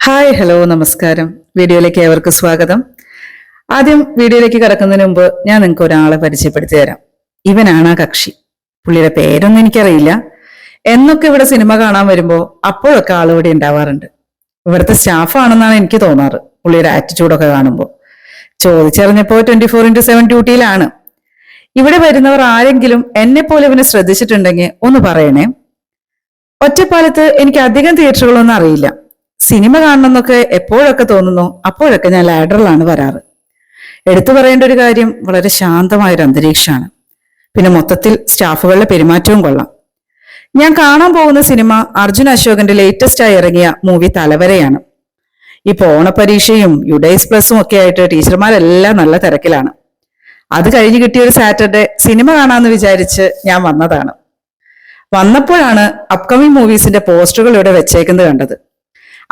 Hi hello നമസ്കാരം. വീഡിയോയിലേക്ക് ഏവർക്കും സ്വാഗതം. ആദ്യം വീഡിയോയിലേക്ക് കടക്കുന്നതിന് മുമ്പ് ഞാൻ നിങ്ങൾക്ക് ഒരാളെ പരിചയപ്പെടുത്തി തരാം. ഇവനാണ് ആ കക്ഷി. പുള്ളിയുടെ പേരൊന്നും എനിക്കറിയില്ല. എന്നൊക്കെ ഇവിടെ സിനിമ കാണാൻ വരുമ്പോൾ അപ്പോഴൊക്കെ ആളിവിടെ ഉണ്ടാവാറുണ്ട്. ഇവിടുത്തെ സ്റ്റാഫാണെന്നാണ് എനിക്ക് തോന്നാറ് പുള്ളിയുടെ ആറ്റിറ്റ്യൂഡൊക്കെ കാണുമ്പോൾ. ചോദിച്ചറിഞ്ഞപ്പോൾ 24/7 ഡ്യൂട്ടിയിലാണ്. ഇവിടെ വരുന്നവർ ആരെങ്കിലും എന്നെ പോലെ ഇവനെ ശ്രദ്ധിച്ചിട്ടുണ്ടെങ്കിൽ ഒന്ന് പറയണേ. ഒറ്റപ്പാലത്ത് എനിക്ക് അധികം തിയേറ്ററുകളൊന്നും അറിയില്ല. സിനിമ കാണണമെന്നൊക്കെ എപ്പോഴൊക്കെ തോന്നുന്നോ അപ്പോഴൊക്കെ ഞാൻ ലാഡറിലാണ് വരാറ്. എടുത്തു പറയേണ്ട ഒരു കാര്യം, വളരെ ശാന്തമായൊരു അന്തരീക്ഷമാണ്. പിന്നെ മൊത്തത്തിൽ സ്റ്റാഫുകളുടെ പെരുമാറ്റവും കൊള്ളാം. ഞാൻ കാണാൻ പോകുന്ന സിനിമ അർജുൻ അശോകന്റെ ലേറ്റസ്റ്റ് ആയി ഇറങ്ങിയ മൂവി തലവരയാണ്. ഇപ്പൊ ഓണപരീക്ഷയും യുഡൈസ് പ്ലസും ഒക്കെ ആയിട്ട് ടീച്ചർമാരെല്ലാം നല്ല തിരക്കിലാണ്. അത് കഴിഞ്ഞ് കിട്ടിയ ഒരു സാറ്റർഡേ സിനിമ കാണാമെന്ന് വിചാരിച്ച് ഞാൻ വന്നതാണ്. വന്നപ്പോഴാണ് അപ്കമിങ് മൂവീസിന്റെ പോസ്റ്ററുകൾ ഇവിടെ വെച്ചേക്കുന്നത് കണ്ടത്.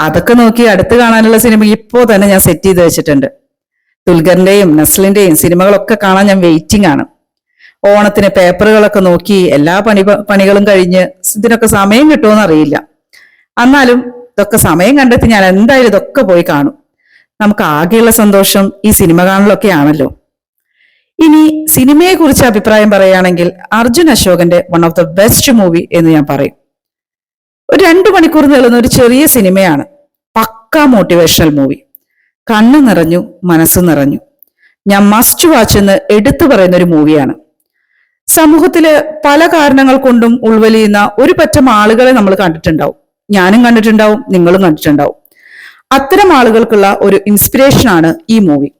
അതൊക്കെ നോക്കി അടുത്ത് കാണാനുള്ള സിനിമ ഇപ്പോ തന്നെ ഞാൻ സെറ്റ് ചെയ്ത് വെച്ചിട്ടുണ്ട്. ദുൽഖറിന്റെയും നസ്ലിന്റെയും സിനിമകളൊക്കെ കാണാൻ ഞാൻ വെയിറ്റിംഗ് ആണ്. ഓണത്തിന് പേപ്പറുകളൊക്കെ നോക്കി എല്ലാ പണികളും കഴിഞ്ഞ് ഇതിനൊക്കെ സമയം കിട്ടുമോന്ന് അറിയില്ല. എന്നാലും ഇതൊക്കെ സമയം കണ്ടെത്തി ഞാൻ എന്തായാലും ഇതൊക്കെ പോയി കാണും. നമുക്ക് ആകെയുള്ള സന്തോഷം ഈ സിനിമ കാണലൊക്കെ ആണല്ലോ. ഇനി സിനിമയെ കുറിച്ച് അഭിപ്രായം പറയുകയാണെങ്കിൽ അർജുൻ അശോകന്റെ one of the best movie എന്ന് ഞാൻ പറയും. ഒരു 2 മണിക്കൂർ നീളുന്ന ഒരു ചെറിയ സിനിമയാണ്. പക്ക മോട്ടിവേഷണൽ മൂവി. കണ്ണു നിറഞ്ഞു, മനസ്സ് നിറഞ്ഞു. ഞാൻ മസ്റ്റ് വാച്ച് എന്ന് എടുത്തു പറയുന്ന ഒരു മൂവിയാണ്. സമൂഹത്തില് പല കാരണങ്ങൾ കൊണ്ടും ഉൾവലിയുന്ന ഒരു പറ്റം ആളുകളെ നമ്മൾ കണ്ടിട്ടുണ്ടാവും. ഞാനും കണ്ടിട്ടുണ്ടാവും, നിങ്ങളും കണ്ടിട്ടുണ്ടാവും. അത്തരം ആളുകൾക്കുള്ള ഒരു ഇൻസ്പിറേഷനാണ് ഈ മൂവി.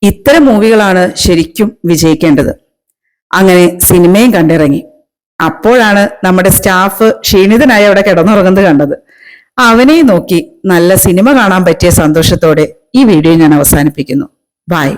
ഇത്തരം മൂവികളാണ് ശരിക്കും വിജയിക്കേണ്ടത്. അങ്ങനെ സിനിമയും കണ്ടിറങ്ങി. അപ്പോഴാണ് നമ്മുടെ സ്റ്റാഫ് ക്ഷീണിതനായി അവിടെ കിടന്നുറങ്ങുന്നത് കണ്ടത്. അവനെയും നോക്കി നല്ല സിനിമ കാണാൻ പറ്റിയ സന്തോഷത്തോടെ ഈ വീഡിയോ ഞാൻ അവസാനിപ്പിക്കുന്നു. ബൈ.